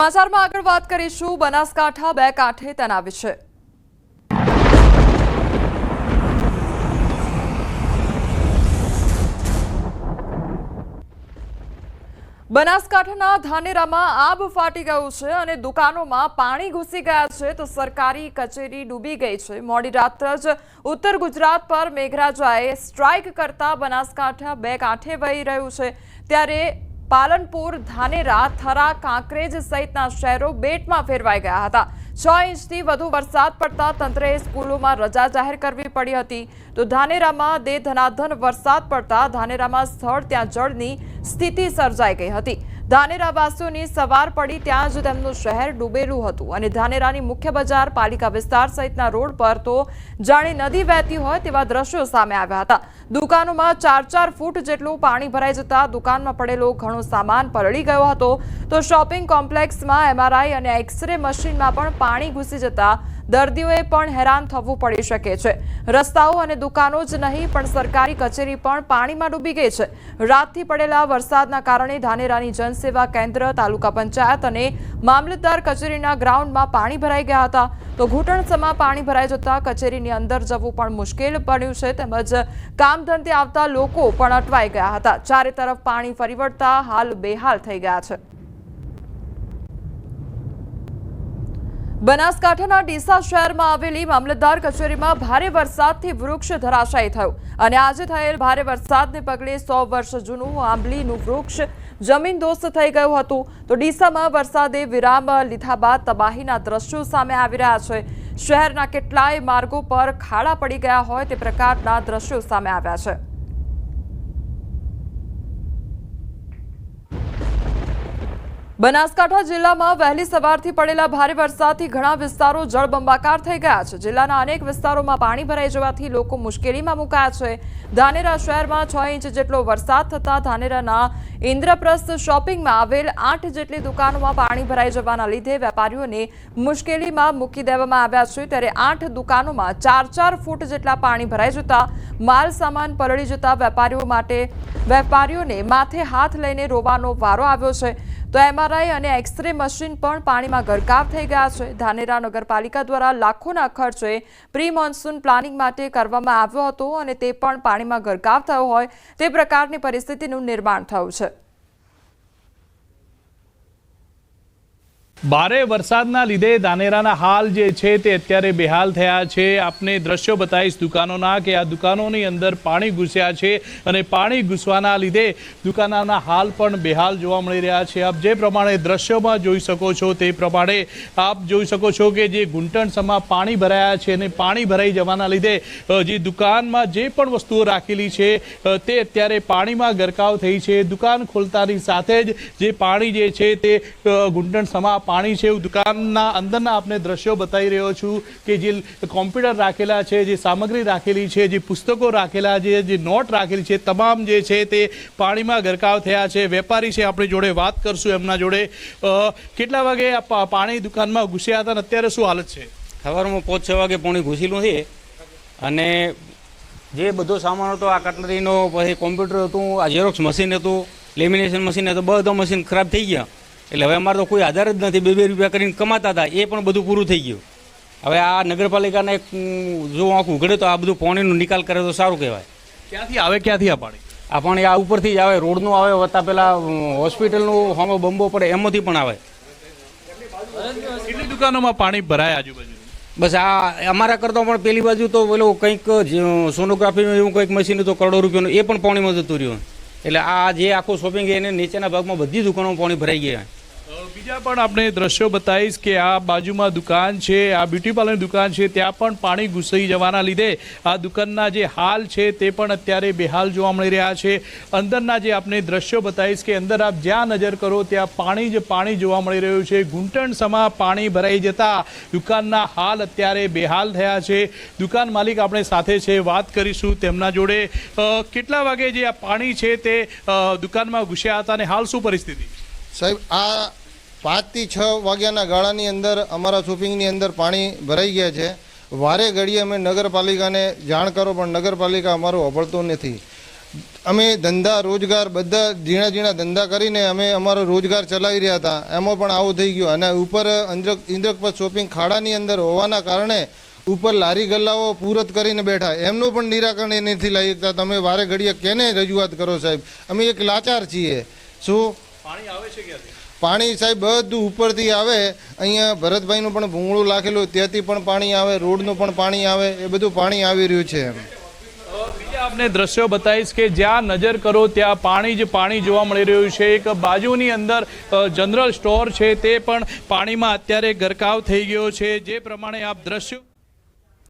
સમાચારમાં આગળ વાત કરીશું બનાસકાંઠા બે કાંઠે તેના વિશે। બનાસકાંઠાના ધાનેરામાં આબ ફાટી ગયું છે અને દુકાનોમાં પાણી ઘૂસી ગયા છે તો સરકારી કચેરી ડૂબી ગઈ છે। મોડી રાત્રે જ ઉત્તર ગુજરાત પર મેઘરાજાએ સ્ટ્રાઇક કરતા બનાસકાંઠા બે કાંઠે વહી રહ્યું છે ત્યારે પાલનપુર, ધાનેરા, થરા, કાંકરેજ સહિતના શહેરો બેટમાં ફેરવાઈ ગયા હતા। 6 ઇંચથી વધુ વરસાદ પડતા તંત્રએ સ્કૂલોમાં રજા જાહેર કરવી પડી હતી તો ધાનેરામાં દે ધનાધન વરસાદ પડતા ધાનેરામાં સ્થળ ત્યાં જળની સ્થિતિ સર્જાઈ ગઈ હતી। ધાનેરાવાસીઓની સવાર પડી ત્યાં જ તેમનું શહેર ડૂબેલું હતું અને ધાનેરાની મુખ્ય બજાર, પાલિકા વિસ્તાર સહિતના રોડ પર તો જાણે નદી વહેતી હોય તેવા દ્રશ્યો સામે આવ્યા હતા। દુકાનોમાં 4-4 ફૂટ જેટલું પાણી ભરાઈ જતા દુકાનમાં પડેલો ઘણો સામાન પલળી ગયો હતો તો શોપિંગ કોમ્પ્લેક્સમાં MRI અને એક્સરે મશીનમાં પણ પાણી ઘૂસી જતા દર્દીઓએ પણ હેરાન થવું પડી શકે છે। રસ્તાઓ અને દુકાનો જ નહીં પણ સરકારી કચેરી પણ પાણીમાં ડૂબી ગઈ છે। રાતથી પડેલા વરસાદના કારણે ધાનેરાની જનસેવા કેન્દ્ર, તાલુકા પંચાયત અને મામલતદાર કચેરીના ગ્રાઉન્ડમાં પાણી ભરાઈ ગયા હતા તો ઘૂંટણસમાં પાણી ભરાઈ જતા કચેરીની અંદર જવું પણ મુશ્કેલ બન્યું છે તેમજ કામ ધંધે આવતા લોકો પણ અટવાઈ ગયા હતા। ચારે તરફ પાણી ફરી વળતા હાલ બેહાલ થઈ ગયા છે। બનાસકાંઠાના ડીસા શહેરમાં આવેલી મામલતદાર કચેરીમાં ભારે વરસાદથી વૃક્ષ ધરાશાયી થયું અને આજે થયેલ ભારે વરસાદને પગલે 100 વર્ષ જૂનું આંબલીનું વૃક્ષ જમીનદોસ્ત થઈ ગયું હતું તો ડીસામાં વરસાદે વિરામ લીધા બાદ તબાહીના દ્રશ્યો સામે આવી રહ્યા છે। શહેરના કેટલાય માર્ગો પર ખાડા પડી ગયા હોય તે પ્રકારના દ્રશ્યો સામે આવ્યા છે। બનાસકાંઠા જિલ્લામાં વહેલી સવારથી પડેલા ભારે વરસાદથી ઘણા વિસ્તારો જળબંબાકાર થઈ ગયા છે। જિલ્લાના અનેક વિસ્તારોમાં પાણી ભરાઈ જવાથી લોકો મુશ્કેલીમાં મુકાયા છે। ધાનેરા શહેરમાં 6 ઇંચ જેટલો વરસાદ થતા ધાનેરાના ઇન્દ્રપ્રસ્થ શોપિંગમાં આવેલ 8 જેટલી દુકાનોમાં પાણી ભરાઈ જવાના લીધે વેપારીઓને મુશ્કેલીમાં મૂકી દેવામાં આવ્યા છે ત્યારે 8 દુકાનોમાં 4-4 ફૂટ જેટલા પાણી ભરાઈ જતા માલ સામાન પલળી જતા વેપારીઓને માથે હાથ લઈને રોવાનો વારો આવ્યો છે તો MRI અને એક્સરે મશીન પણ પાણીમાં ગરકાવ થઈ ગયા છે। ધાનેરા નગરપાલિકા દ્વારા લાખોના ખર્ચે પ્રી મોન્સૂન પ્લાનિંગ માટે કરવામાં આવ્યો હતો અને તે પણ પાણીમાં ગરકાવ થયો હોય તે પ્રકારની પરિસ્થિતિનું નિર્માણ થયું છે। ભારે વરસાદના લીધે ધાનેરાના હાલ જે છે તે અત્યારે બેહાલ થયા છે। આપને દ્રશ્યો બતાવીશ દુકાનોના કે આ દુકાનોની અંદર પાણી ઘૂસ્યા છે અને પાણી ઘૂસવાના લીધે દુકાનોના હાલ પણ બેહાલ જોવા મળી રહ્યા છે। આપ જે પ્રમાણે દ્રશ્યોમાં જોઈ શકો છો તે પ્રમાણે આપ જોઈ શકો છો કે જે ઘૂંટણસમાં પાણી ભરાયા છે અને પાણી ભરાઈ જવાના લીધે જે દુકાનમાં જે પણ વસ્તુઓ રાખેલી છે તે અત્યારે પાણીમાં ગરકાવ થઈ છે। દુકાન ખોલતાની સાથે જ જે પાણી જે છે તે ઘૂંટણસમાં પાણી છે। દુકાનના અંદરના આપણે દ્રશ્યો બતાવી રહ્યો છું કે જે કોમ્પ્યુટર રાખેલા છે, જે સામગ્રી રાખેલી છે, જે પુસ્તકો રાખેલા છે, જે નોટ રાખેલી છે, તમામ જે છે તે પાણીમાં ગરકાવ થયા છે। વેપારી છે આપણી જોડે વાત કરશું એમના જોડે। કેટલા વાગે પાણી દુકાનમાં ઘૂસ્યા હતા અને અત્યારે શું હાલત છે? સવારમાં 5-6 વાગે પાણી ઘૂસેલું છે અને જે બધો સામાન હતો આ કટલરીનો, પછી કોમ્પ્યુટર હતું, આ ઝેરોક્સ મશીન હતું, લેમિનેશન મશીન હતું, બધા મશીન ખરાબ થઈ ગયા એટલે હવે અમારે તો કોઈ આધાર જ નથી। 2-2 રૂપિયા કરીને કમાતા હતા એ પણ બધું પૂરું થઈ ગયું। હવે આ નગરપાલિકાને જો આંખ ઉઘડે તો આ બધું પાણીનો નિકાલ કરે તો સારું કહેવાય। ક્યાંથી આવે ક્યાંથી આ પાણી? આ પાણી આ ઉપરથી જ આવે, રોડનું આવે, વત્તા પેલા હોસ્પિટલનું હોમો બંબો પડે એમાંથી પણ આવે। કેટલી દુકાનોમાં પાણી ભરાય આજુબાજુ? બસ આ અમારા કરતાં પણ પેલી બાજુ તો પેલો કંઈક સોનોગ્રાફીનું એવું કંઈક મશીન હતું કરોડો રૂપિયાનું એ પણ પાણીમાં જતું રહ્યું। એટલે આ જે આખું શોપિંગ એને નીચેના ભાગમાં બધી દુકાનોમાં પાણી ભરાઈ ગયા। બીજા પણ આપણે દ્રશ્યો બતાવીશ કે આ બાજુમાં દુકાન છે, આ બ્યુટી પાર્લરની દુકાન છે, ત્યાં પણ પાણી ઘૂસી જવાના લીધે આ દુકાનના જે હાલ છે તે પણ અત્યારે બેહાલ જોવા મળી રહ્યા છે। અંદરના જે આપણે દ્રશ્યો બતાવીશ કે અંદર આપ જ્યાં નજર કરો ત્યાં પાણી જ પાણી જોવા મળી રહ્યું છે। ઘૂંટણસમાં પાણી ભરાઈ જતા દુકાનના હાલ અત્યારે બેહાલ થયા છે। દુકાન માલિક આપણે સાથે છે, વાત કરીશું તેમના જોડે। કેટલા વાગે જે આ પાણી છે તે દુકાનમાં ઘૂસ્યા હતા અને હાલ શું પરિસ્થિતિ? સાહેબ, આ 5 થી 6 વાગ્યાના ગાળાની અંદર અમારા શોપિંગની અંદર પાણી ભરાઈ ગયા છે। વારે ઘડીએ અમે નગરપાલિકાને જાણ કરો પણ નગરપાલિકા અમારું અભળતું નથી। અમે ધંધા રોજગાર બધા ઝીણા ઝીણા ધંધા કરીને અમે અમારો રોજગાર ચલાવી રહ્યા હતા, એમાં પણ આવું થઈ ગયું. અને ઉપર ઇન્દ્રકપત શોપિંગ ખાડાની અંદર હોવાના કારણે ઉપર લારી ગલ્લાઓ પૂરત કરીને બેઠા, એમનું પણ નિરાકરણ એ નથી લાવી શકતા. તમે વારે ઘડીએ કેને રજૂઆત કરો સાહેબ? અમે એક લાચાર છીએ. શું પાણી આવે છે ક્યાંથી? પાણી સાહેબ બધું ઉપરથી આવે. અહીંયા ભરતભાઈનું પણ ભૂંગળું લાખેલું, ત્યાંથી પણ પાણી આવે, રોડનું પણ પાણી આવે, એ બધું પાણી આવી રહ્યું છે. બીજા આપને દ્રશ્યો બતાવીશ કે જ્યાં નજર કરો ત્યાં પાણી જ પાણી જોવા મળી રહ્યું છે. એક બાજુની અંદર જનરલ સ્ટોર છે તે પણ પાણીમાં અત્યારે ગરકાવ થઈ ગયો છે. જે પ્રમાણે આપ દ્રશ્યો